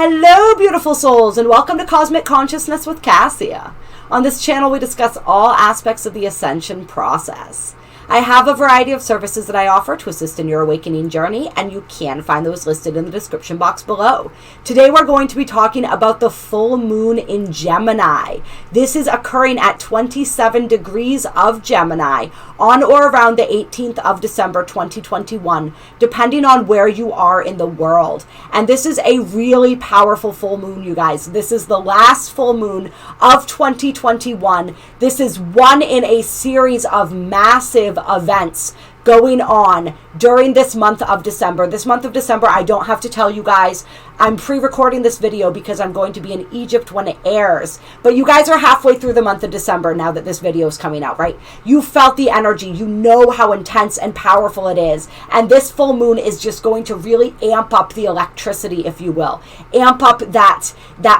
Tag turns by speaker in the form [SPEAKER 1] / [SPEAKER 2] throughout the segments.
[SPEAKER 1] Hello, beautiful souls, and welcome to Cosmic Consciousness with Kassia. On this channel, we discuss all aspects of the ascension process. I have a variety of services that I offer to assist in your awakening journey, and you can find those listed in the description box below. Today, we're going to be talking about the full moon in Gemini. This is occurring at 27 degrees of Gemini on or around the 18th of December 2021, depending on where you are in the world. And this is a really powerful full moon, you guys. This is the last full moon of 2021. This is one in a series of massive events going on during this month of December. This month of December, I don't have to tell you guys, I'm pre-recording this video because I'm going to be in Egypt when it airs. But you guys are halfway through the month of December now that this video is coming out, right? You felt the energy. You know how intense and powerful it is. And this full moon is just going to really amp up the electricity, if you will. Amp up that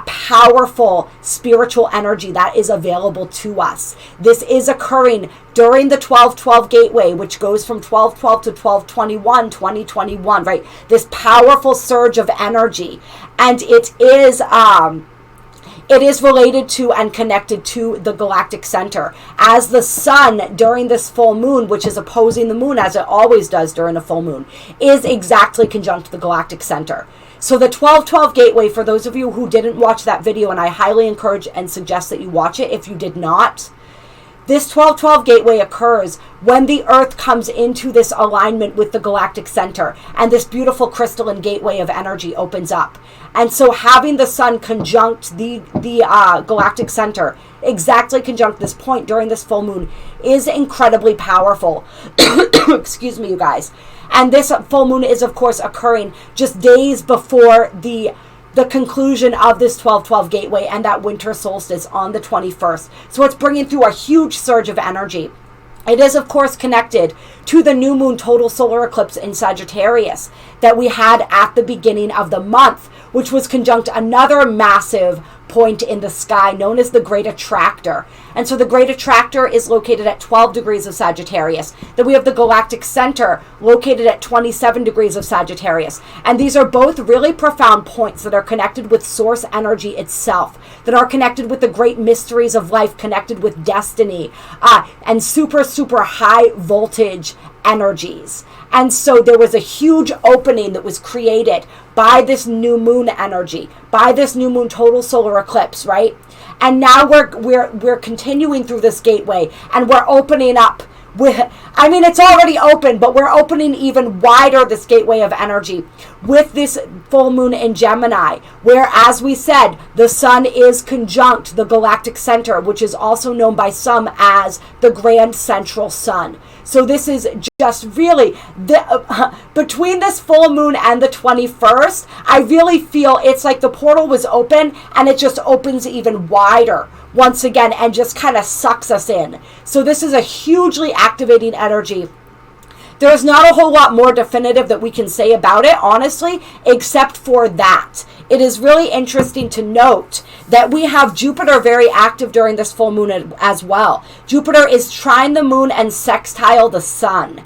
[SPEAKER 1] powerful spiritual energy that is available to us. This is occurring during the 12-12 gateway, which goes from 12-12 to 12-21, 2021, right? This powerful surge of energy. And it is related to and connected to the galactic center. As the sun during this full moon, which is opposing the moon as it always does during a full moon, is exactly conjunct the galactic center. So the 12-12 gateway, for those of you who didn't watch that video, and I highly encourage and suggest that you watch it if you did not, this 12-12 gateway occurs when the Earth comes into this alignment with the galactic center, and this beautiful crystalline gateway of energy opens up. And so having the sun conjunct the galactic center, exactly conjunct this point during this full moon, is incredibly powerful. Excuse me, you guys. And this full moon is, of course, occurring just days before the conclusion of this 12-12 gateway and that winter solstice on the 21st. So it's bringing through a huge surge of energy. It is, of course, connected to the new moon total solar eclipse in Sagittarius that we had at the beginning of the month, which was conjunct another massive point in the sky known as the Great Attractor. And so the Great Attractor is located at 12 degrees of Sagittarius. Then we have the galactic center located at 27 degrees of Sagittarius. And these are both really profound points that are connected with source energy itself, that are connected with the great mysteries of life, connected with destiny, and super, super high voltage energies. And so there was a huge opening that was created by this new moon energy, by this new moon total solar eclipse, right? And now we're continuing through this gateway, and we're opening up with, I mean, it's already open, but we're opening even wider this gateway of energy with this full moon in Gemini, where, as we said, the sun is conjunct the galactic center, which is also known by some as the grand central sun. So this is just really, between this full moon and the 21st, I really feel it's like the portal was open and it just opens even wider once again and just kind of sucks us in. So this is a hugely activating energy. There's not a whole lot more definitive that we can say about it, honestly, except for that. It is really interesting to note that we have Jupiter very active during this full moon as well. Jupiter is trine the moon and sextile the sun.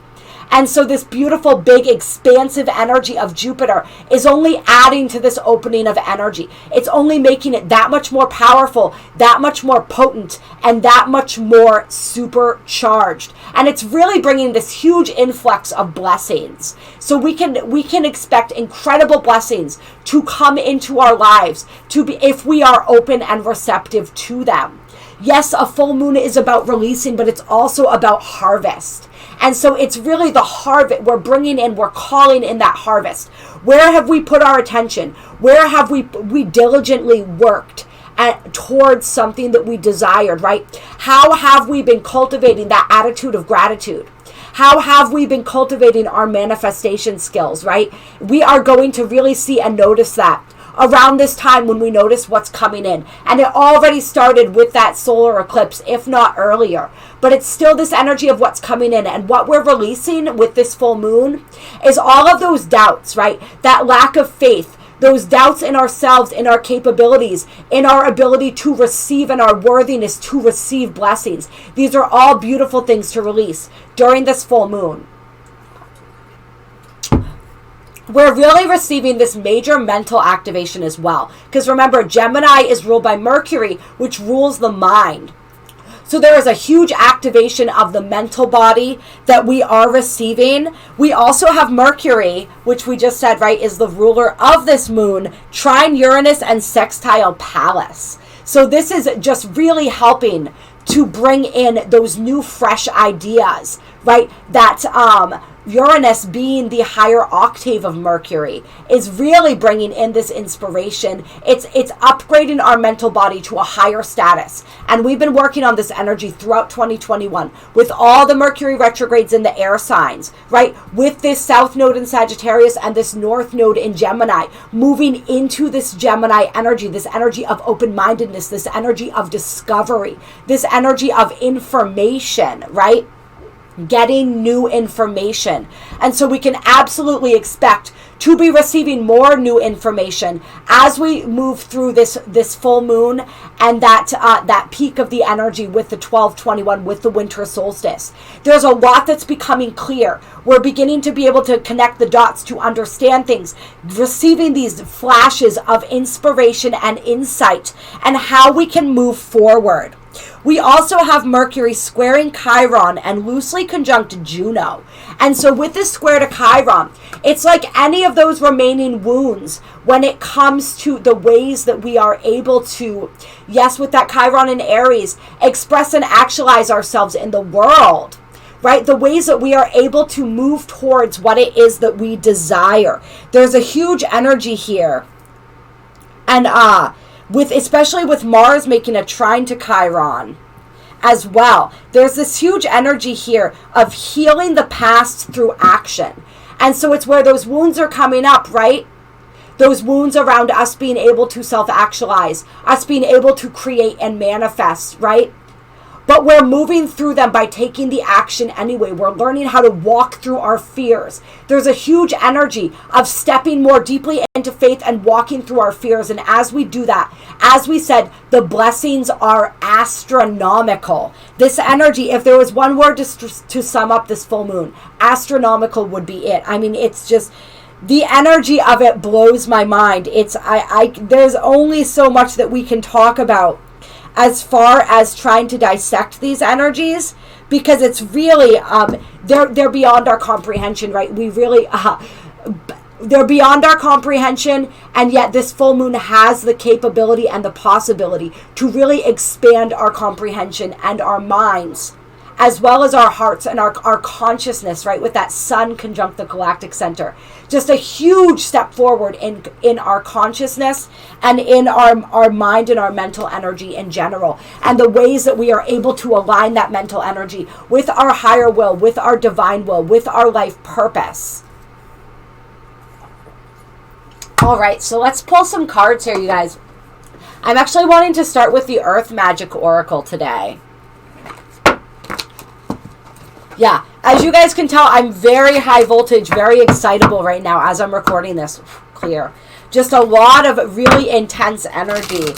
[SPEAKER 1] And so this beautiful, big, expansive energy of Jupiter is only adding to this opening of energy. It's only making it that much more powerful, that much more potent, and that much more supercharged. And it's really bringing this huge influx of blessings. So we can expect incredible blessings to come into our lives if we are open and receptive to them. Yes, a full moon is about releasing, but it's also about harvest. And so it's really the harvest we're bringing in, we're calling in that harvest. Where have we put our attention? Where have we diligently worked towards something that we desired, right? How have we been cultivating that attitude of gratitude? How have we been cultivating our manifestation skills, right? We are going to really see and notice that around this time when we notice what's coming in. And it already started with that solar eclipse, if not earlier. But it's still this energy of what's coming in. And what we're releasing with this full moon is all of those doubts, right? That lack of faith, those doubts in ourselves, in our capabilities, in our ability to receive and our worthiness to receive blessings. These are all beautiful things to release during this full moon. we're really receiving this major mental activation as well. Because remember, Gemini is ruled by Mercury, which rules the mind. So there is a huge activation of the mental body that we are receiving. We also have Mercury, which we just said, right, is the ruler of this moon, trine Uranus and sextile Pallas. So this is just really helping to bring in those new fresh ideas, right? That Uranus, being the higher octave of Mercury, is really bringing in this inspiration. It's upgrading our mental body to a higher status. And we've been working on this energy throughout 2021 with all the Mercury retrogrades in the air signs, right? With this South Node in Sagittarius and this North Node in Gemini, moving into this Gemini energy, this energy of open-mindedness, this energy of discovery, this energy of information, right? Getting new information. And so we can absolutely expect to be receiving more new information as we move through this full moon and that peak of the energy with the 12/21, with the winter solstice. There's a lot that's becoming clear. We're beginning to be able to connect the dots to understand things, receiving these flashes of inspiration and insight and how we can move forward. We also have Mercury squaring Chiron and loosely conjunct Juno. And so with this square to Chiron, it's like any of those remaining wounds when it comes to the ways that we are able to, yes, with that Chiron in Aries, express and actualize ourselves in the world, right? The ways that we are able to move towards what it is that we desire. There's a huge energy here. And especially with Mars making a trine to Chiron as well. There's this huge energy here of healing the past through action. And so it's where those wounds are coming up, right? Those wounds around us being able to self-actualize, us being able to create and manifest, right? But we're moving through them by taking the action anyway. We're learning how to walk through our fears. There's a huge energy of stepping more deeply into faith and walking through our fears. And as we do that, as we said, the blessings are astronomical. This energy, if there was one word to sum up this full moon, astronomical would be it. I mean, it's just, the energy of it blows my mind. There's only so much that we can talk about as far as trying to dissect these energies, because it's really they're beyond our comprehension, right? We really they're beyond our comprehension, and yet this full moon has the capability and the possibility to really expand our comprehension and our minds, as well as our hearts and our consciousness, right? With that sun conjunct the galactic center. Just a huge step forward in our consciousness and in our mind and our mental energy in general. And the ways that we are able to align that mental energy with our higher will, with our divine will, with our life purpose. All right, so let's pull some cards here, you guys. I'm actually wanting to start with the Earth Magic Oracle today. Yeah, as you guys can tell, I'm very high voltage, very excitable right now as I'm recording this. Clear. Just a lot of really intense energy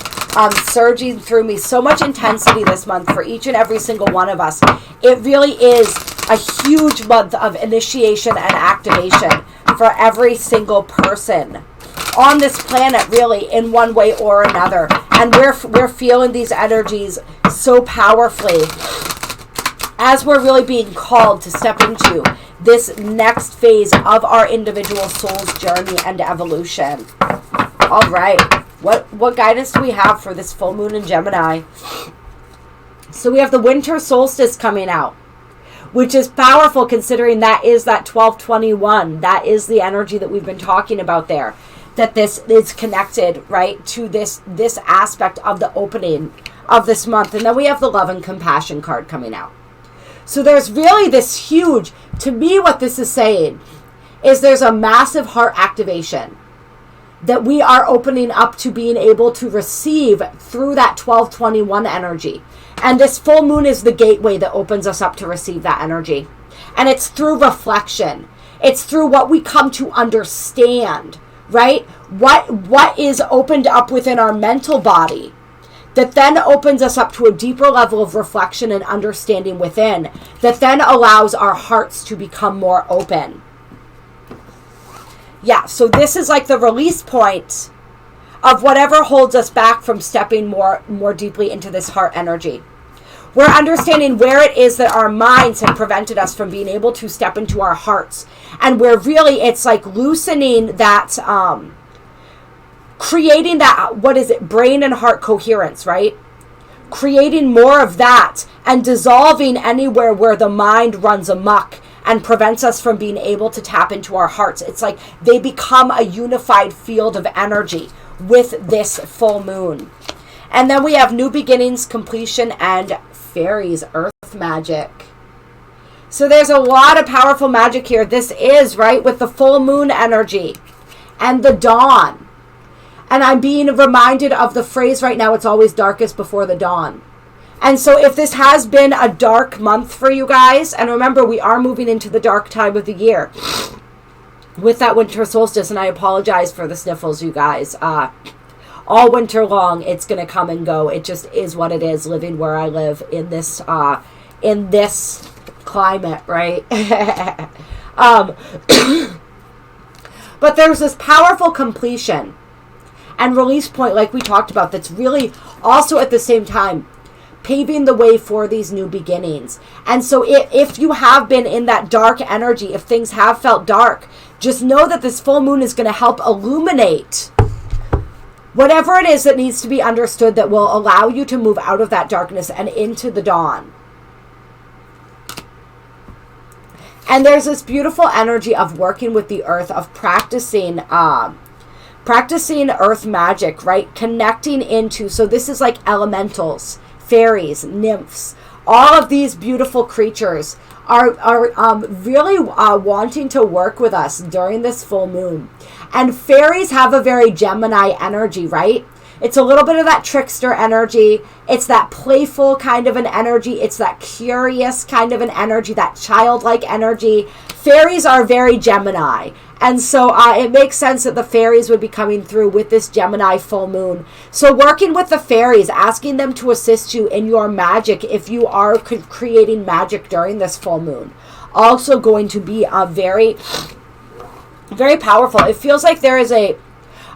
[SPEAKER 1] surging through me. So much intensity this month for each and every single one of us. It really is a huge month of initiation and activation for every single person on this planet, really, in one way or another. And we're feeling these energies so powerfully as we're really being called to step into this next phase of our individual soul's journey and evolution. All right, what guidance do we have for this full moon in Gemini? So we have the winter solstice coming out, which is powerful considering that is that 12/21. That is the energy that we've been talking about there, that this is connected, right, to this aspect of the opening of this month. And then we have the love and compassion card coming out. So there's really this huge, to me what this is saying is there's a massive heart activation that we are opening up to being able to receive through that 12/21 energy. And this full moon is the gateway that opens us up to receive that energy. And it's through reflection. It's through what we come to understand, right? What is opened up within our mental body that then opens us up to a deeper level of reflection and understanding within, that then allows our hearts to become more open. Yeah, so this is like the release point of whatever holds us back from stepping more deeply into this heart energy. We're understanding where it is that our minds have prevented us from being able to step into our hearts. And where really it's like loosening that, creating that, what is it, brain and heart coherence, right? Creating more of that and dissolving anywhere where the mind runs amok and prevents us from being able to tap into our hearts. It's like they become a unified field of energy with this full moon. And then we have new beginnings, completion, and fairies, earth magic. So there's a lot of powerful magic here. This is, right, with the full moon energy and the dawn. And I'm being reminded of the phrase right now, it's always darkest before the dawn. And so if this has been a dark month for you guys, and remember, we are moving into the dark time of the year with that winter solstice, and I apologize for the sniffles, you guys. All winter long, it's going to come and go. It just is what it is, living where I live in this climate, right? But there's this powerful completion and release point, like we talked about, that's really also at the same time paving the way for these new beginnings. And so if you have been in that dark energy, if things have felt dark, just know that this full moon is going to help illuminate whatever it is that needs to be understood, that will allow you to move out of that darkness and into the dawn. And there's this beautiful energy of working with the earth, of practicing earth magic, right? Connecting into, so this is like elementals, fairies, nymphs, all of these beautiful creatures are really wanting to work with us during this full moon. And fairies have a very Gemini energy, right? It's a little bit of that trickster energy. It's that playful kind of an energy. It's that curious kind of an energy, that childlike energy. Fairies are very Gemini. And so it makes sense that the fairies would be coming through with this Gemini full moon. So working with the fairies, asking them to assist you in your magic if you are creating magic during this full moon. Also going to be very, very powerful. It feels like there is a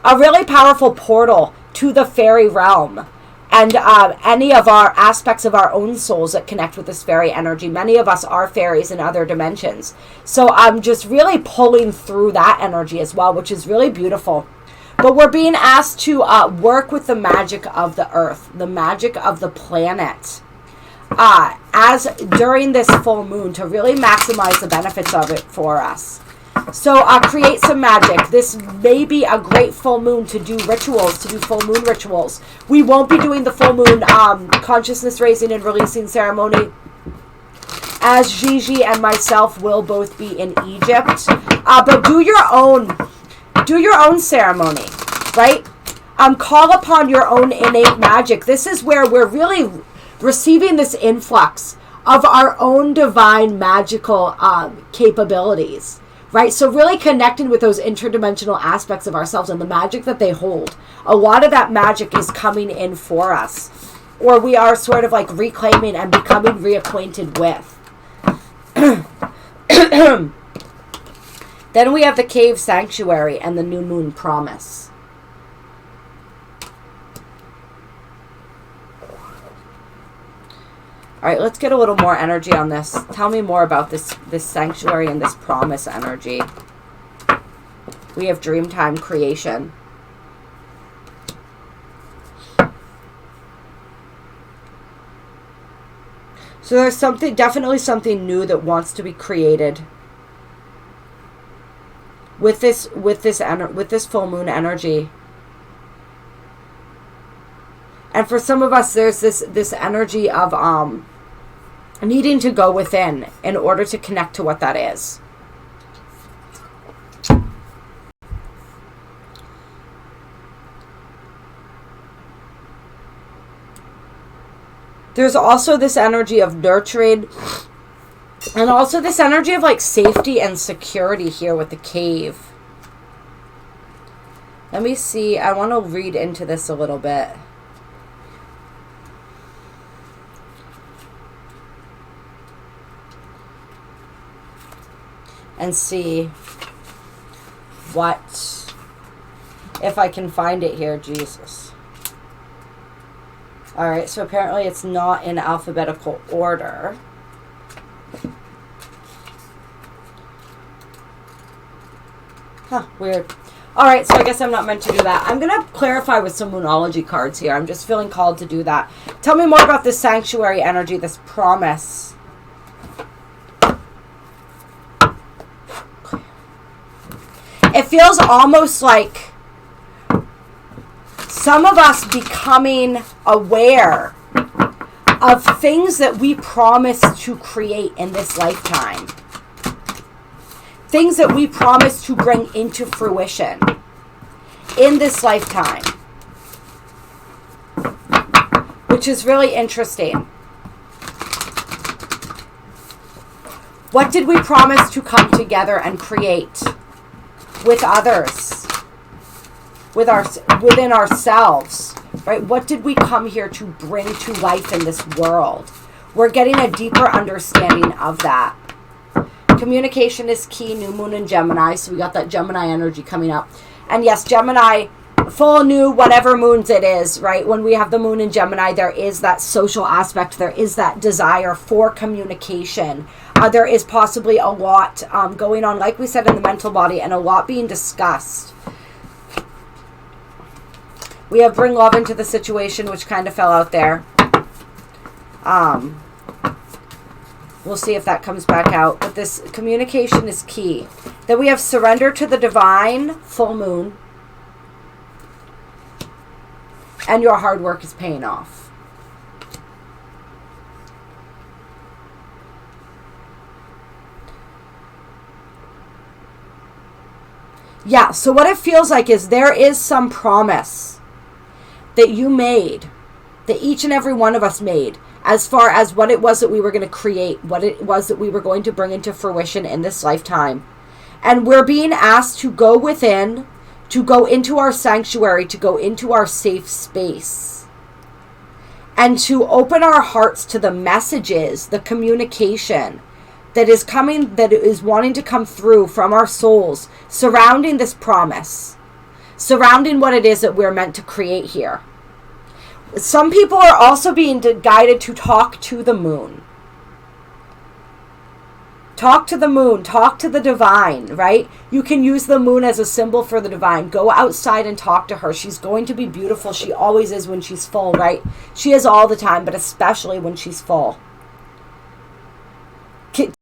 [SPEAKER 1] really powerful portal to the fairy realm, and any of our aspects of our own souls that connect with this fairy energy. Many of us are fairies in other dimensions. So I'm just really pulling through that energy as well, which is really beautiful. But we're being asked to work with the magic of the earth, the magic of the planet, as during this full moon, to really maximize the benefits of it for us. So create some magic. This may be a great full moon to do rituals, to do full moon rituals. We won't be doing the full moon consciousness raising and releasing ceremony, as Gigi and myself will both be in Egypt. But do your own ceremony, right? Call upon your own innate magic. This is where we're really receiving this influx of our own divine magical capabilities. Right, so really connecting with those interdimensional aspects of ourselves and the magic that they hold. A lot of that magic is coming in for us, or we are sort of like reclaiming and becoming reacquainted with. Then we have the cave sanctuary and the new moon promise. All right, let's get a little more energy on this. Tell me more about this sanctuary and this promise energy. We have Dreamtime creation. So there's definitely something new that wants to be created with this full moon energy. And for some of us, there's this energy of needing to go within in order to connect to what that is. There's also this energy of nurturing, and also this energy of like safety and security here with the cave. Let me see. I want to read into this a little bit. And see what, if I can find it here, Jesus. All right, so apparently it's not in alphabetical order. Huh, weird. All right, so I guess I'm not meant to do that. I'm going to clarify with some Moonology cards here. I'm just feeling called to do that. Tell me more about this sanctuary energy, this promise. It feels almost like some of us becoming aware of things that we promised to create in this lifetime. Things that we promised to bring into fruition in this lifetime. Which is really interesting. What did we promise to come together and create with others? Within ourselves, right? What did we come here to bring to life in this world? We're getting a deeper understanding of that. Communication is key, new moon in Gemini, so we got that Gemini energy coming up. And yes, Gemini, full, new, whatever moons it is, right? When we have the moon in Gemini, there is that social aspect, there is that desire for communication. There is possibly a lot going on, like we said, in the mental body, and a lot being discussed. We have bring love into the situation, which kind of fell out there. We'll see if that comes back out. But this communication is key. Then we have surrender to the divine, full moon. And your hard work is paying off. Yeah, so what it feels like is there is some promise that you made, that each and every one of us made, as far as what it was that we were going to create, what it was that we were going to bring into fruition in this lifetime. And we're being asked to go within, to go into our sanctuary, to go into our safe space, and to open our hearts to the messages, the communication that is coming, that is wanting to come through from our souls surrounding this promise, surrounding what it is that we're meant to create here. Some people are also being guided to talk to the moon. Talk to the moon, talk to the divine, right? You can use the moon as a symbol for the divine. Go outside and talk to her. She's going to be beautiful. She always is when she's full, right? She is all the time, but especially when she's full.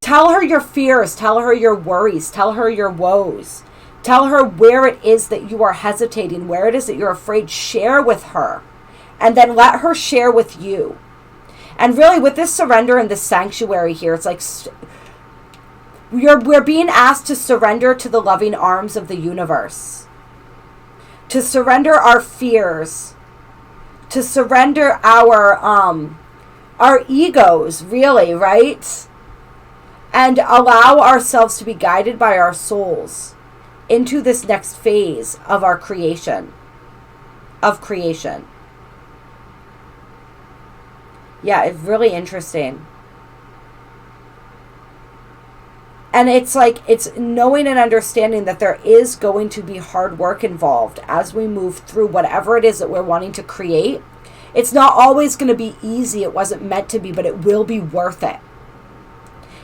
[SPEAKER 1] Tell her your fears. Tell her your worries. Tell her your woes. Tell her where it is that you are hesitating, where it is that you're afraid. Share with her. And then let her share with you. And really, with this surrender and this sanctuary here, it's like we're being asked to surrender to the loving arms of the universe. To surrender our fears. To surrender our egos, really, right? And allow ourselves to be guided by our souls into this next phase of our creation. Of creation. Yeah, it's really interesting. And it's like, it's knowing and understanding that there is going to be hard work involved as we move through whatever it is that we're wanting to create. It's not always going to be easy. It wasn't meant to be, but it will be worth it.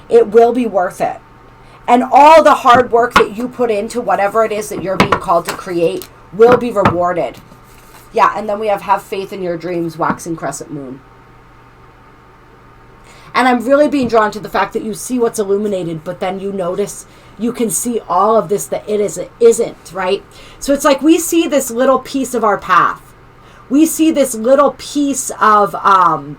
[SPEAKER 1] It will be worth it. And all the hard work that you put into whatever it is that you're being called to create will be rewarded. Yeah, and then we have faith in your dreams, waxing crescent moon. And I'm really being drawn to the fact that you see what's illuminated, but then you notice, you can see all of this that it isn't, right? So it's like we see this little piece of our path. We see this little piece of our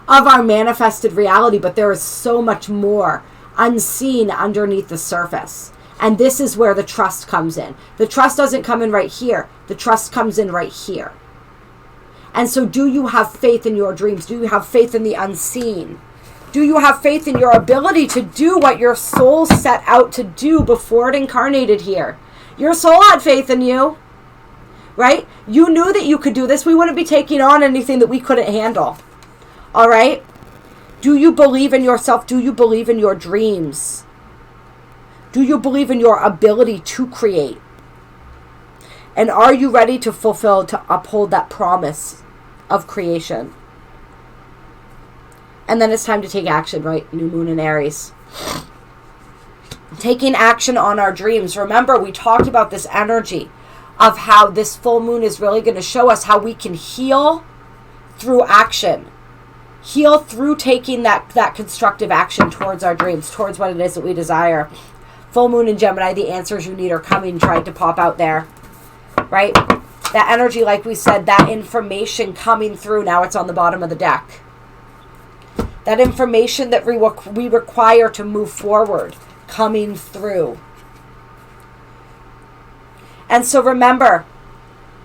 [SPEAKER 1] manifested reality, but there is so much more unseen underneath the surface. And this is where the trust comes in. The trust doesn't come in right here. The trust comes in right here. And so do you have faith in your dreams? Do you have faith in the unseen? Do you have faith in your ability to do what your soul set out to do before it incarnated here? Your soul had faith in you, right? You knew that you could do this. We wouldn't be taking on anything that we couldn't handle. All right? Do you believe in yourself? Do you believe in your dreams? Do you believe in your ability to create? And are you ready to fulfill, to uphold that promise of creation? And then it's time to take action, right? New moon in Aries. Taking action on our dreams. Remember, we talked about this energy of how this full moon is really going to show us how we can heal through action. Heal through taking that constructive action towards our dreams, towards what it is that we desire. Full moon in Gemini, the answers you need are coming, trying to pop out there. Right? That energy, like we said, that information coming through, now it's on the bottom of the deck. That information that we require to move forward, coming through. And so remember,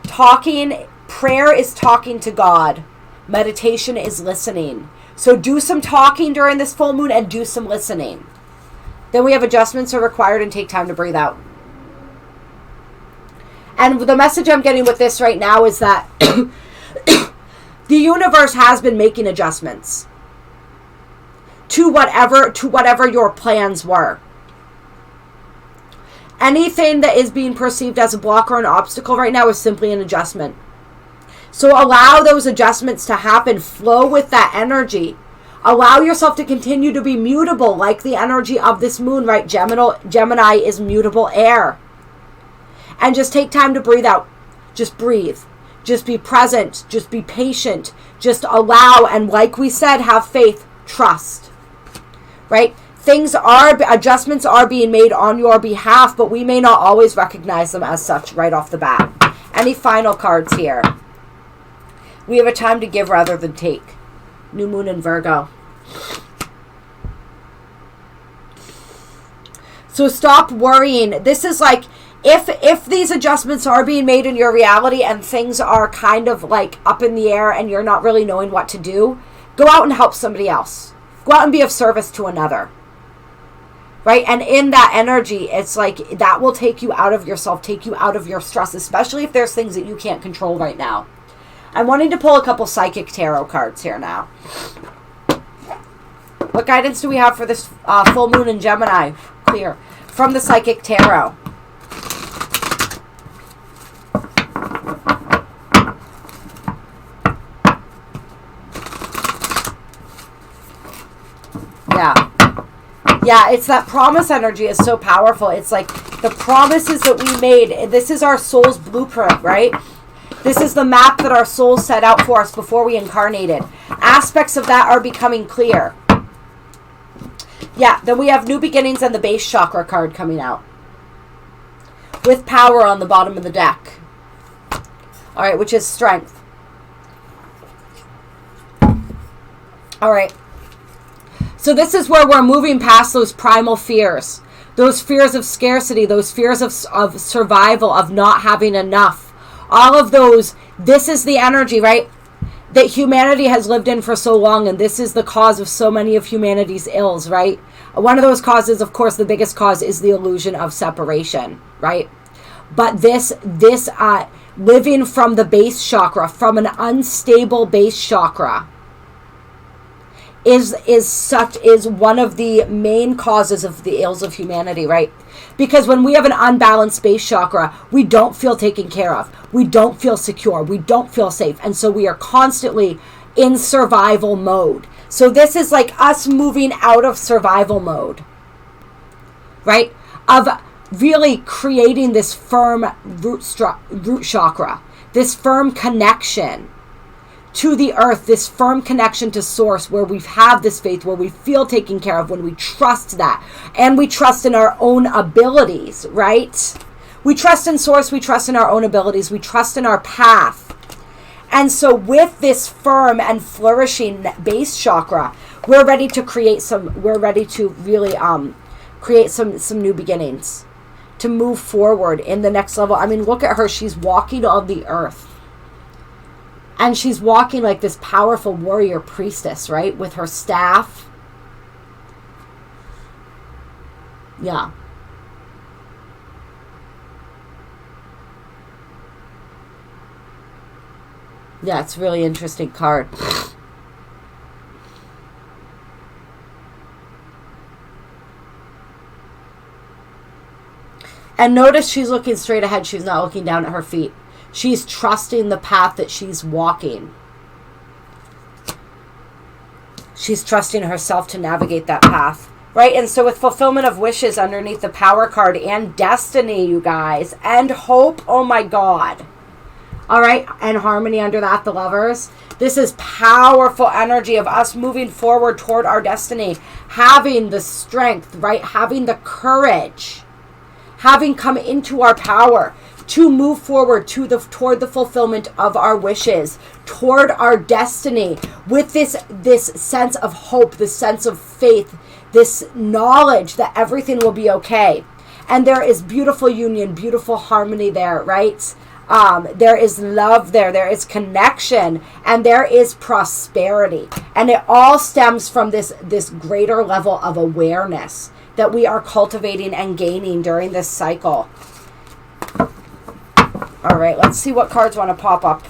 [SPEAKER 1] prayer is talking to God. Meditation is listening. So do some talking during this full moon and do some listening. Then we have adjustments are required and take time to breathe out. And the message I'm getting with this right now is that the universe has been making adjustments to whatever your plans were. Anything that is being perceived as a block or an obstacle right now is simply an adjustment. So allow those adjustments to happen. Flow with that energy. Allow yourself to continue to be mutable, like the energy of this moon, right? Gemini is mutable air. And just take time to breathe out. Just breathe. Just be present. Just be patient. Just allow. And like we said, have faith. Trust. Right? Adjustments are being made on your behalf, but we may not always recognize them as such right off the bat. Any final cards here? We have a time to give rather than take. New moon in Virgo. So stop worrying. This is like, if these adjustments are being made in your reality and things are kind of like up in the air and you're not really knowing what to do, go out and help somebody else. Go out and be of service to another. Right? And in that energy, it's like that will take you out of yourself, take you out of your stress, especially if there's things that you can't control right now. I'm wanting to pull a couple psychic tarot cards here now. What guidance do we have for this full moon in Gemini? Clear. From the psychic tarot. Yeah, it's that promise energy is so powerful. It's like the promises that we made. This is our soul's blueprint, right? This is the map that our soul set out for us before we incarnated. Aspects of that are becoming clear. Yeah, then we have new beginnings and the base chakra card coming out. With power on the bottom of the deck. All right, which is strength. All right. So this is where we're moving past those primal fears. Those fears of scarcity, those fears of survival, of not having enough. All of those, this is the energy, right, that humanity has lived in for so long, and this is the cause of so many of humanity's ills, right? One of those causes, of course, the biggest cause is the illusion of separation, right? But this living from the base chakra, from an unstable base chakra, is one of the main causes of the ills of humanity, right? Because when we have an unbalanced base chakra, we don't feel taken care of. We don't feel secure. We don't feel safe. And so we are constantly in survival mode. So this is like us moving out of survival mode, right? Of really creating this firm root chakra, this firm connection to the earth, this firm connection to source, where we have this faith, where we feel taken care of, when we trust that, and we trust in our own abilities, right? We trust in source, we trust in our own abilities, we trust in our path. And so with this firm and flourishing base chakra, we're ready to really create some new beginnings, to move forward in the next level. I mean, look at her, she's walking on the earth. And she's walking like this powerful warrior priestess, right? With her staff. Yeah. Yeah, it's a really interesting card. And notice she's looking straight ahead. She's not looking down at her feet. She's trusting the path that she's walking. She's trusting herself to navigate that path. Right? And so with fulfillment of wishes underneath the power card and destiny, you guys, and hope, oh my God. All right? And harmony under that, the lovers. This is powerful energy of us moving forward toward our destiny, having the strength, right? Having the courage, having come into our power to move forward toward the fulfillment of our wishes, toward our destiny, with this sense of hope, this sense of faith, this knowledge that everything will be okay. And there is beautiful union, beautiful harmony there, right? There is love there is connection, and there is prosperity. And it all stems from this greater level of awareness that we are cultivating and gaining during this cycle. All right, let's see what cards want to pop up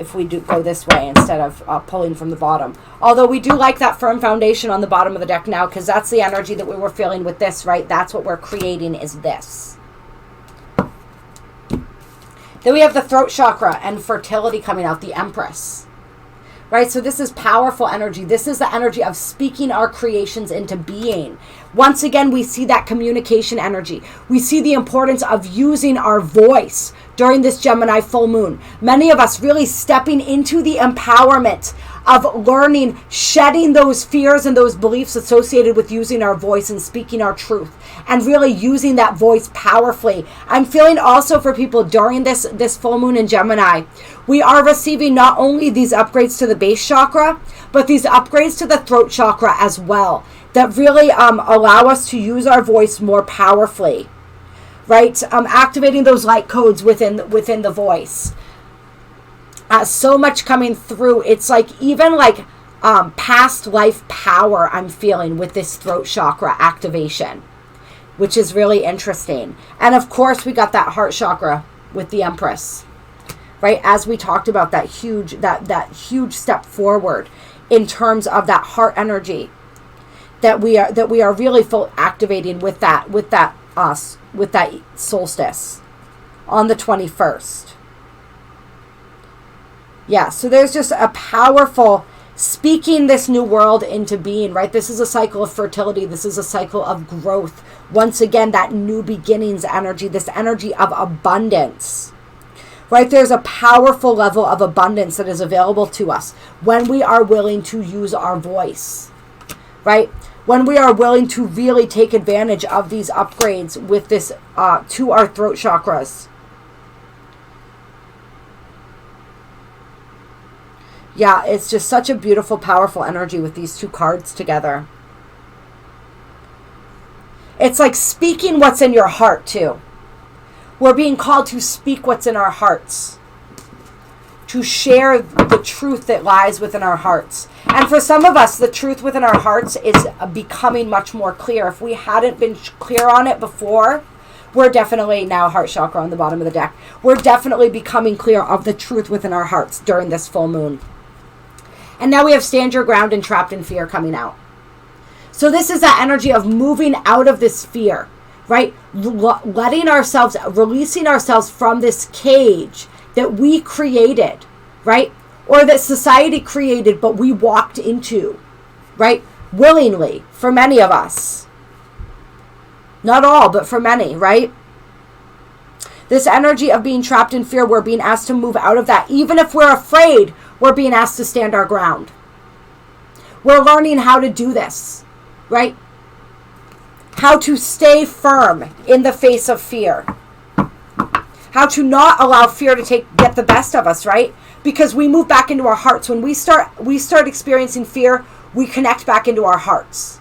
[SPEAKER 1] if we do go this way instead of pulling from the bottom. Although we do like that firm foundation on the bottom of the deck now, because that's the energy that we were feeling with this, right? That's what we're creating, is this. Then we have the throat chakra and fertility coming out, the Empress. Right? So this is powerful energy. This is the energy of speaking our creations into being. Once again, we see that communication energy. We see the importance of using our voice during this Gemini full moon. Many of us really stepping into the empowerment of learning, shedding those fears and those beliefs associated with using our voice and speaking our truth, and really using that voice powerfully. I'm feeling also for people during this full moon in Gemini, we are receiving not only these upgrades to the base chakra, but these upgrades to the throat chakra as well, that really allow us to use our voice more powerfully, right? Activating those light codes within the voice. So much coming through. It's like even like past life power I'm feeling with this throat chakra activation, which is really interesting. And of course we got that heart chakra with the Empress, right? As we talked about, that huge step forward in terms of that heart energy that we are really full activating with that solstice on the 21st. Yeah, so there's just a powerful speaking this new world into being, right? This is a cycle of fertility. This is a cycle of growth. Once again, that new beginnings energy, this energy of abundance, right? There's a powerful level of abundance that is available to us when we are willing to use our voice, right? When we are willing to really take advantage of these upgrades with this to our throat chakras. Yeah, it's just such a beautiful, powerful energy with these two cards together. It's like speaking what's in your heart, too. We're being called to speak what's in our hearts, to share the truth that lies within our hearts. And for some of us, the truth within our hearts is becoming much more clear. If we hadn't been clear on it before, we're definitely now heart chakra on the bottom of the deck. We're definitely becoming clear of the truth within our hearts during this full moon. And now we have stand your ground and trapped in fear coming out. So this is that energy of moving out of this fear, right? Letting ourselves, releasing ourselves from this cage that we created, right? Or that society created, but we walked into, right? Willingly, for many of us. Not all, but for many, right? This energy of being trapped in fear, we're being asked to move out of that. Even if we're afraid, we're being asked to stand our ground. We're learning how to do this, right? How to stay firm in the face of fear. How to not allow fear to get the best of us, right? Because we move back into our hearts. When we start experiencing fear, we connect back into our hearts.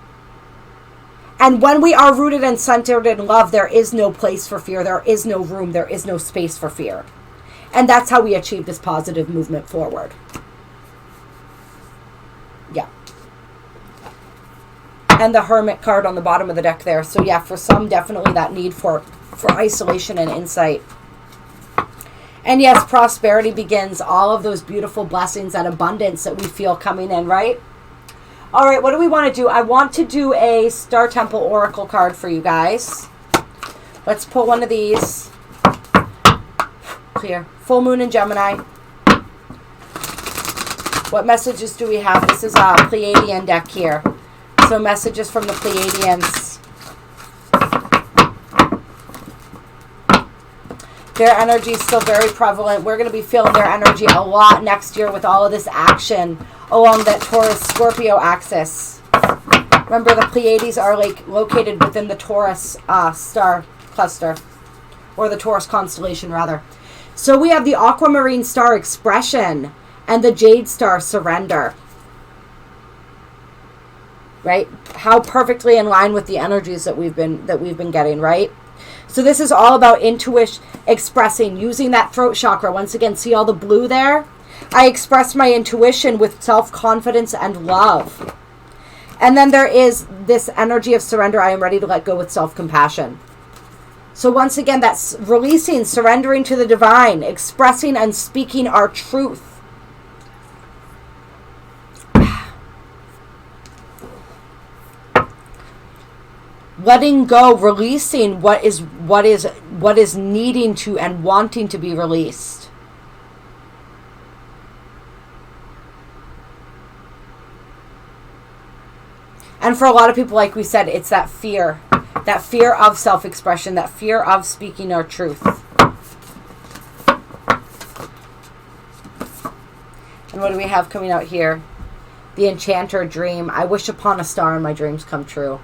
[SPEAKER 1] And when we are rooted and centered in love, there is no place for fear. There is no room. There is no space for fear. And that's how we achieve this positive movement forward. Yeah. And the Hermit card on the bottom of the deck there. So yeah, for some, definitely that need for isolation and insight. And yes, prosperity begins. All of those beautiful blessings and abundance that we feel coming in, right? All right, what do we want to do? I want to do a Star Temple Oracle card for you guys. Let's pull one of these. Clear. Full moon in Gemini. What messages do we have? This is a Pleiadian deck here. So messages from the Pleiadians. Their energy is still very prevalent. We're going to be feeling their energy a lot next year with all of this action along that Taurus-Scorpio axis. Remember, the Pleiades are like located within the Taurus star cluster, or the Taurus constellation rather. So we have the Aquamarine star Expression and the Jade star Surrender. Right? How perfectly in line with the energies that we've been getting, right? So this is all about intuition, expressing, using that throat chakra. Once again, see all the blue there? I express my intuition with self-confidence and love. And then there is this energy of surrender. I am ready to let go with self-compassion. So once again, that's releasing, surrendering to the divine, expressing and speaking our truth. Letting go, releasing what is needing to and wanting to be released. And for a lot of people, like we said, it's that fear of self-expression, that fear of speaking our truth. And what do we have coming out here? The Enchanter dream. I wish upon a star and my dreams come true.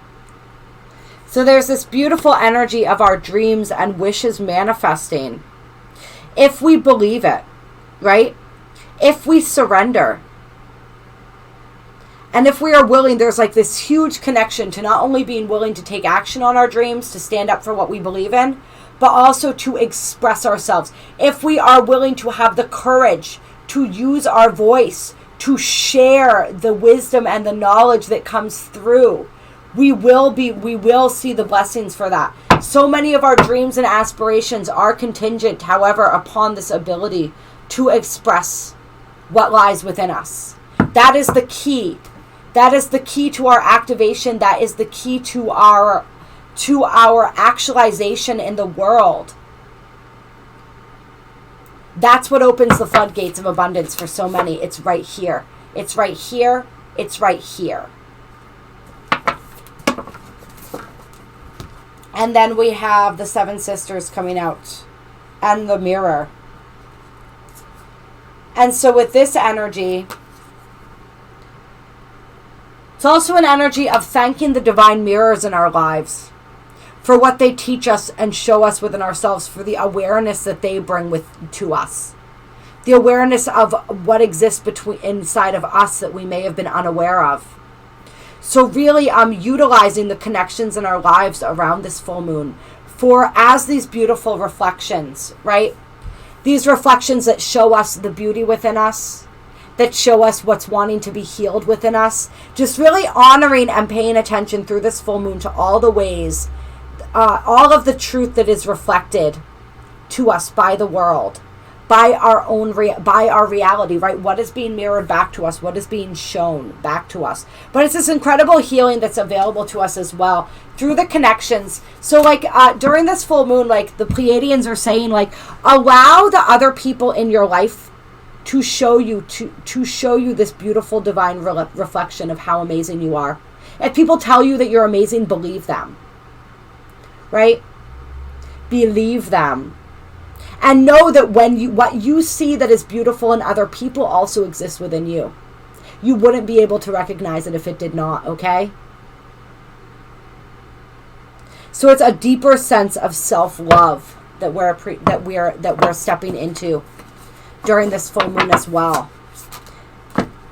[SPEAKER 1] So there's this beautiful energy of our dreams and wishes manifesting. If we believe it, right? If we surrender. And if we are willing, there's like this huge connection to not only being willing to take action on our dreams, to stand up for what we believe in, but also to express ourselves. If we are willing to have the courage to use our voice, to share the wisdom and the knowledge that comes through, we will see the blessings for that. So many of our dreams and aspirations are contingent, however, upon this ability to express what lies within us. That is the key. That is the key to our activation. That is the key to our actualization in the world. That's what opens the floodgates of abundance for so many. It's right here. It's right here. It's right here. And then we have the Seven Sisters coming out and the Mirror. And so with this energy, it's also an energy of thanking the divine mirrors in our lives for what they teach us and show us within ourselves, for the awareness that they bring to us. The awareness of what exists inside of us that we may have been unaware of. So really, utilizing the connections in our lives around this full moon as these beautiful reflections, right? These reflections that show us the beauty within us, that show us what's wanting to be healed within us. Just really honoring and paying attention through this full moon to all the ways, all of the truth that is reflected to us by the world, by our reality, right? What is being mirrored back to us? What is being shown back to us? But it's this incredible healing that's available to us as well through the connections. So like during this full moon, like the Pleiadians are saying, like, allow the other people in your life to show you this beautiful divine reflection of how amazing you are. If people tell you that you're amazing, believe them, right? Believe them. And know that what you see that is beautiful in other people also exists within you. You wouldn't be able to recognize it if it did not, okay? So it's a deeper sense of self-love that we're stepping into during this full moon as well,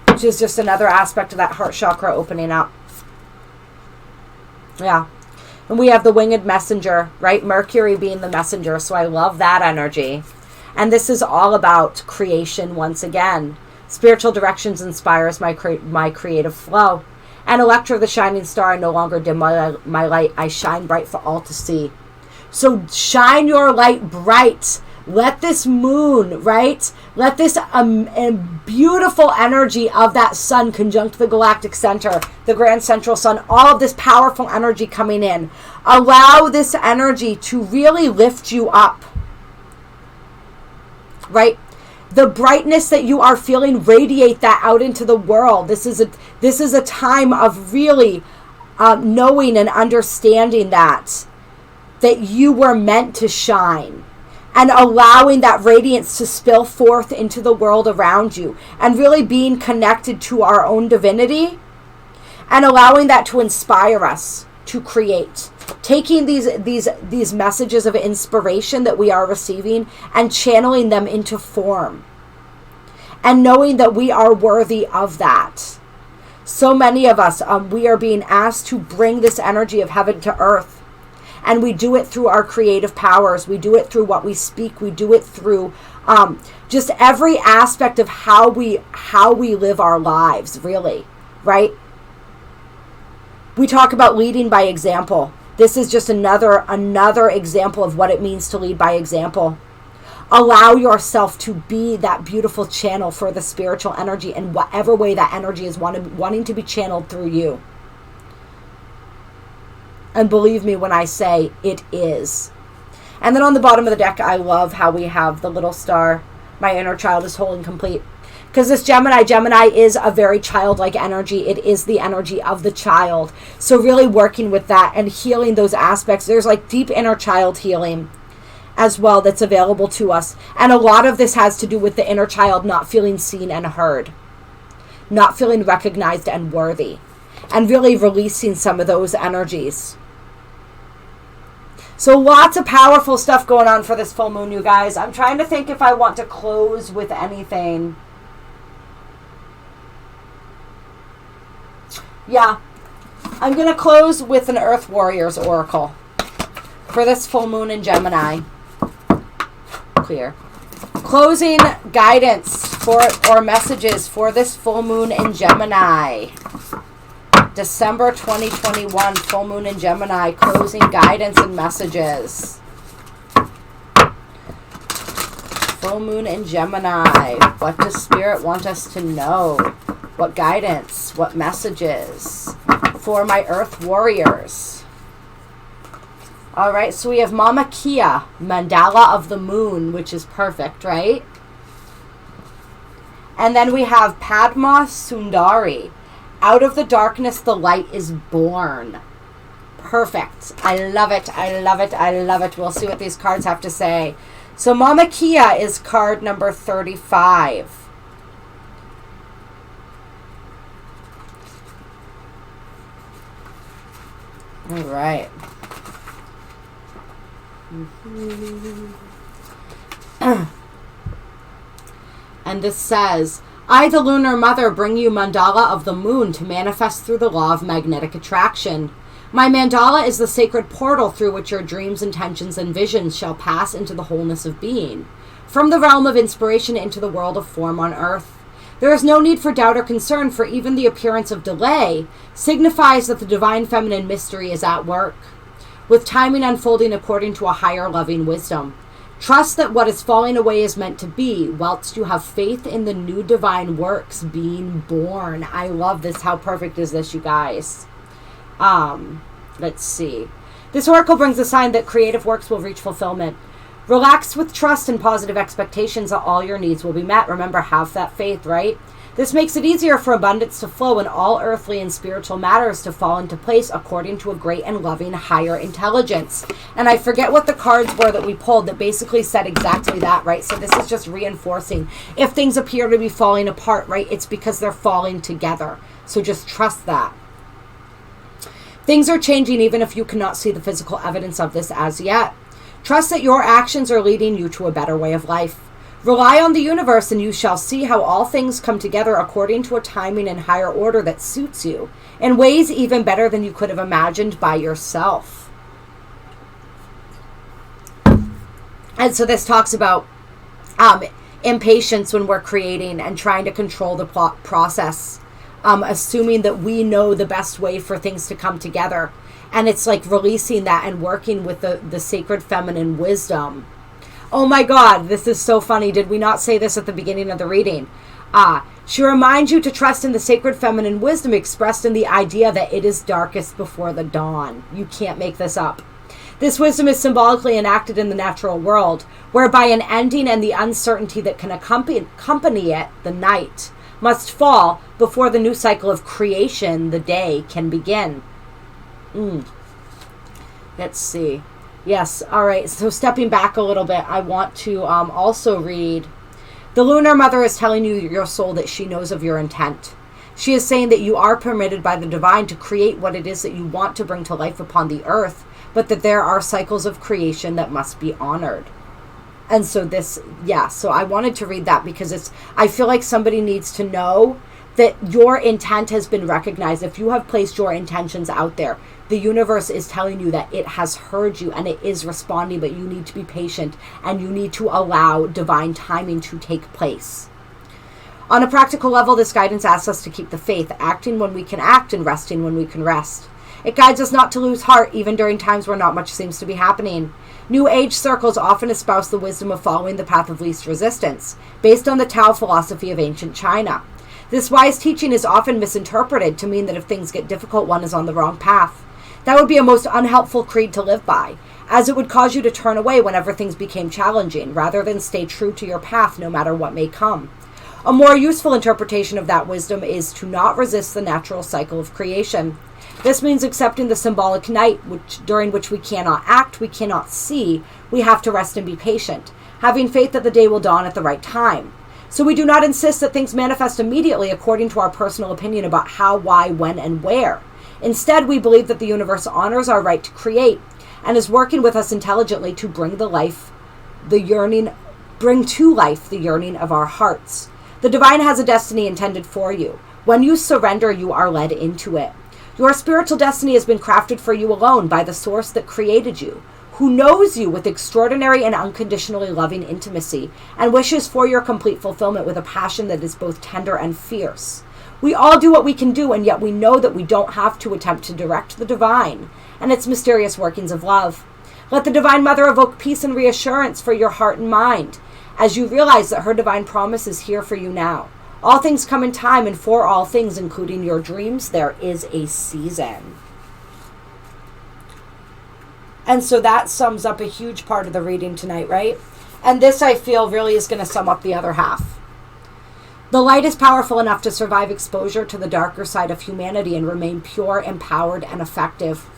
[SPEAKER 1] which is just another aspect of that heart chakra opening up. Yeah. And we have the winged messenger, right? Mercury being the messenger. So I love that energy. And this is all about creation once again. Spiritual directions inspires my creative flow. And Electra, the shining star, I no longer dim my light. I shine bright for all to see. So shine your light bright. Let this moon, right? Let this beautiful energy of that sun conjunct the galactic center, the grand central sun, all of this powerful energy coming in. Allow this energy to really lift you up, right? The brightness that you are feeling, radiate that out into the world. This is a time of really knowing and understanding that you were meant to shine, and allowing that radiance to spill forth into the world around you, and really being connected to our own divinity, and allowing that to inspire us to create. Taking these messages of inspiration that we are receiving and channeling them into form, and knowing that we are worthy of that. So many of us, we are being asked to bring this energy of heaven to earth. And we do it through our creative powers. We do it through what we speak. We do it through just every aspect of how we live our lives, really, right? We talk about leading by example. This is just another example of what it means to lead by example. Allow yourself to be that beautiful channel for the spiritual energy in whatever way that energy is wanting to be channeled through you. And believe me when I say it is. And then on the bottom of the deck, I love how we have the little star. My inner child is whole and complete. Because this Gemini is a very childlike energy. It is the energy of the child. So really working with that and healing those aspects. There's like deep inner child healing as well that's available to us. And a lot of this has to do with the inner child not feeling seen and heard. Not feeling recognized and worthy. And really releasing some of those energies. So lots of powerful stuff going on for this full moon, you guys. I'm trying to think if I want to close with anything. Yeah. I'm going to close with an Earth Warriors Oracle for this full moon in Gemini. Clear. Closing guidance for or messages for this full moon in Gemini. December 2021, full moon in Gemini, closing guidance and messages. Full moon in Gemini, what does Spirit want us to know? What guidance, what messages for my Earth Warriors? All right, so we have Mama Kia, Mandala of the Moon, which is perfect, right? And then we have Padma Sundari. Out of the darkness, the light is born. Perfect. I love it. I love it. I love it. We'll see what these cards have to say. So Mama Kia is card number 35. All right. And this says, I, the Lunar Mother, bring you Mandala of the Moon to manifest through the law of magnetic attraction. My mandala is the sacred portal through which your dreams, intentions, and visions shall pass into the wholeness of being, from the realm of inspiration into the world of form on earth. There is no need for doubt or concern, for even the appearance of delay signifies that the divine feminine mystery is at work, with timing unfolding according to a higher loving wisdom. Trust that what is falling away is meant to be, whilst you have faith in the new divine works being born. I love this. How perfect is this, you guys? Let's see. This oracle brings a sign that creative works will reach fulfillment. Relax with trust and positive expectations that all your needs will be met. Remember, have that faith, right? This makes it easier for abundance to flow and all earthly and spiritual matters to fall into place according to a great and loving higher intelligence. And I forget what the cards were that we pulled that basically said exactly that, right? So this is just reinforcing. If things appear to be falling apart, right, it's because they're falling together. So just trust that. Things are changing even if you cannot see the physical evidence of this as yet. Trust that your actions are leading you to a better way of life. Rely on the universe and you shall see how all things come together according to a timing and higher order that suits you, in ways even better than you could have imagined by yourself. And so this talks about impatience when we're creating and trying to control the process, assuming that we know the best way for things to come together. And it's like releasing that and working with the sacred feminine wisdom Oh my God, this is so funny. Did we not say this at the beginning of the reading? She reminds you to trust in the sacred feminine wisdom expressed in the idea that it is darkest before the dawn. You can't make this up. This wisdom is symbolically enacted in the natural world, whereby an ending and the uncertainty that can accompany it, the night, must fall before the new cycle of creation, the day, can begin. Let's see. Yes, all right. So stepping back a little bit, I want to also read, the Lunar Mother is telling you, your soul, that she knows of your intent. She is saying that you are permitted by the divine to create what it is that you want to bring to life upon the earth, but that there are cycles of creation that must be honored. And so so I wanted to read that because I feel like somebody needs to know that your intent has been recognized. If you have placed your intentions out there, the universe is telling you that it has heard you and it is responding, but you need to be patient and you need to allow divine timing to take place. On a practical level, this guidance asks us to keep the faith, acting when we can act and resting when we can rest. It guides us not to lose heart, even during times where not much seems to be happening. New Age circles often espouse the wisdom of following the path of least resistance, based on the Tao philosophy of ancient China. This wise teaching is often misinterpreted to mean that if things get difficult, one is on the wrong path. That would be a most unhelpful creed to live by, as it would cause you to turn away whenever things became challenging, rather than stay true to your path no matter what may come. A more useful interpretation of that wisdom is to not resist the natural cycle of creation. This means accepting the symbolic night during which we cannot act, we cannot see, we have to rest and be patient, having faith that the day will dawn at the right time. So we do not insist that things manifest immediately according to our personal opinion about how, why, when, and where. Instead, we believe that the universe honors our right to create and is working with us intelligently to bring to life the yearning of our hearts. The divine has a destiny intended for you. When you surrender, you are led into it. Your spiritual destiny has been crafted for you alone by the source that created you, who knows you with extraordinary and unconditionally loving intimacy and wishes for your complete fulfillment with a passion that is both tender and fierce. We all do what we can do, and yet we know that we don't have to attempt to direct the divine and its mysterious workings of love. Let the Divine Mother evoke peace and reassurance for your heart and mind as you realize that her divine promise is here for you now. All things come in time, and for all things, including your dreams, there is a season. And so that sums up a huge part of the reading tonight, right? And this, I feel, really is going to sum up the other half. The light is powerful enough to survive exposure to the darker side of humanity and remain pure, empowered, and effective.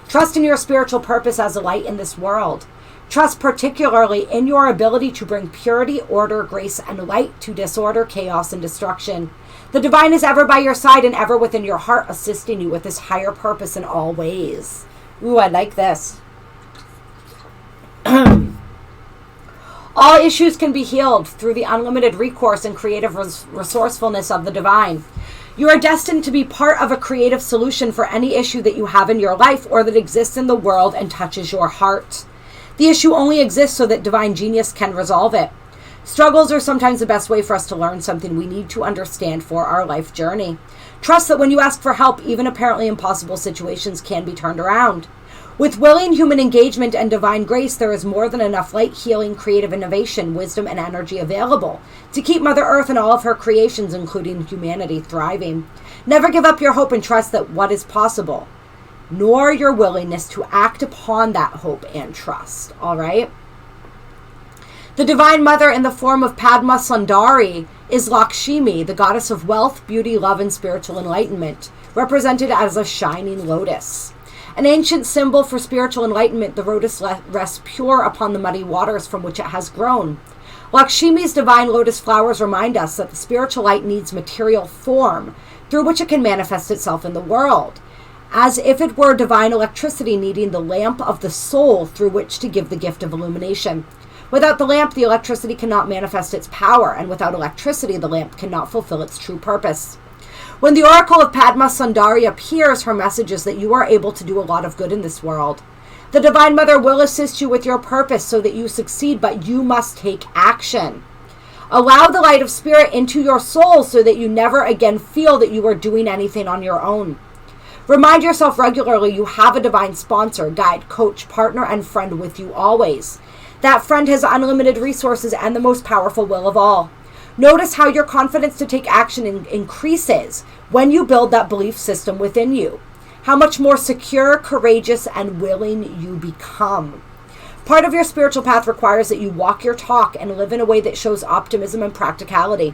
[SPEAKER 1] Trust in your spiritual purpose as a light in this world. Trust particularly in your ability to bring purity, order, grace, and light to disorder, chaos, and destruction. The divine is ever by your side and ever within your heart, assisting you with this higher purpose in all ways. Ooh, I like this. All issues can be healed through the unlimited recourse and creative resourcefulness of the divine. You are destined to be part of a creative solution for any issue that you have in your life or that exists in the world and touches your heart. The issue only exists so that divine genius can resolve it. Struggles are sometimes the best way for us to learn something we need to understand for our life journey. Trust that when you ask for help, even apparently impossible situations can be turned around. With willing human engagement and divine grace, there is more than enough light, healing, creative innovation, wisdom, and energy available to keep Mother Earth and all of her creations, including humanity, thriving. Never give up your hope and trust that what is possible, nor your willingness to act upon that hope and trust. All right? The Divine Mother in the form of Padma Sundari is Lakshmi, the goddess of wealth, beauty, love, and spiritual enlightenment, represented as a shining lotus. An ancient symbol for spiritual enlightenment, the lotus rests pure upon the muddy waters from which it has grown. Lakshmi's divine lotus flowers remind us that the spiritual light needs material form through which it can manifest itself in the world, as if it were divine electricity needing the lamp of the soul through which to give the gift of illumination. Without the lamp, the electricity cannot manifest its power, and without electricity, the lamp cannot fulfill its true purpose. When the oracle of Padma Sundari appears, her message is that you are able to do a lot of good in this world. The Divine Mother will assist you with your purpose so that you succeed, but you must take action. Allow the light of spirit into your soul so that you never again feel that you are doing anything on your own. Remind yourself regularly you have a divine sponsor, guide, coach, partner, and friend with you always. That friend has unlimited resources and the most powerful will of all. Notice how your confidence to take action increases when you build that belief system within you. How much more secure, courageous, and willing you become. Part of your spiritual path requires that you walk your talk and live in a way that shows optimism and practicality.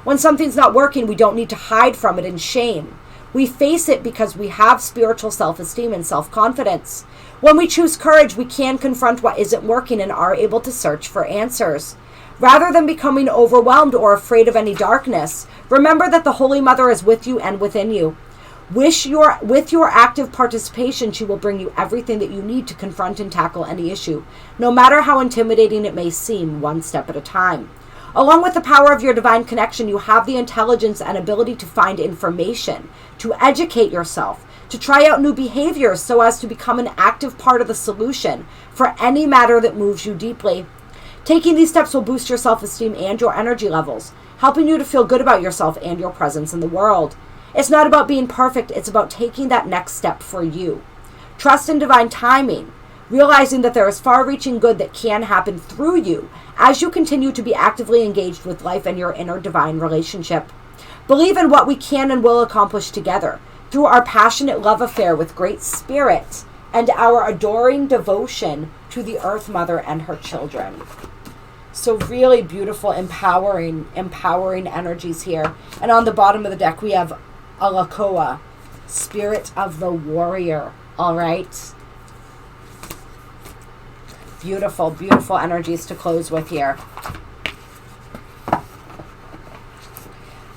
[SPEAKER 1] When something's not working, we don't need to hide from it in shame. We face it because we have spiritual self-esteem and self-confidence. When we choose courage, we can confront what isn't working and are able to search for answers. Rather than becoming overwhelmed or afraid of any darkness, remember that the Holy Mother is with you and within you. With your active participation, she will bring you everything that you need to confront and tackle any issue, no matter how intimidating it may seem, one step at a time. Along with the power of your divine connection, you have the intelligence and ability to find information, to educate yourself, to try out new behaviors so as to become an active part of the solution for any matter that moves you deeply. Taking these steps will boost your self-esteem and your energy levels, helping you to feel good about yourself and your presence in the world. It's not about being perfect, it's about taking that next step for you. Trust in divine timing, realizing that there is far-reaching good that can happen through you as you continue to be actively engaged with life and your inner divine relationship. Believe in what we can and will accomplish together through our passionate love affair with Great Spirit and our adoring devotion to the Earth Mother and her children. So really beautiful, empowering energies here. And on the bottom of the deck, we have Alakoa, Spirit of the Warrior. All right. Beautiful, beautiful energies to close with here.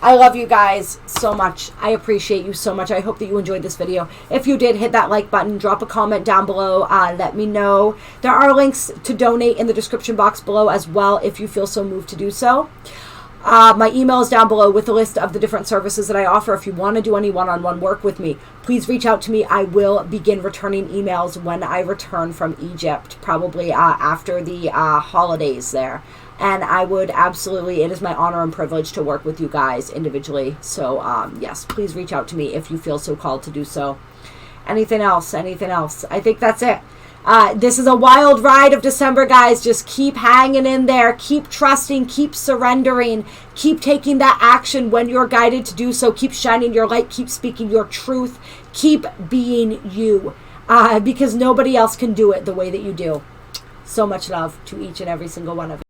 [SPEAKER 1] I love you guys so much. I appreciate you so much. I hope that you enjoyed this video. If you did, hit that like button. Drop a comment down below. Let me know. There are links to donate in the description box below as well if you feel so moved to do so. My email is down below with a list of the different services that I offer. If you want to do any one-on-one work with me, please reach out to me. I will begin returning emails when I return from Egypt, probably after the holidays there. And I would absolutely, it is my honor and privilege to work with you guys individually. So, yes, please reach out to me if you feel so called to do so. Anything else? Anything else? I think that's it. This is a wild ride of December, guys. Just keep hanging in there. Keep trusting. Keep surrendering. Keep taking that action when you're guided to do so. Keep shining your light. Keep speaking your truth. Keep being you. Because nobody else can do it the way that you do. So much love to each and every single one of you.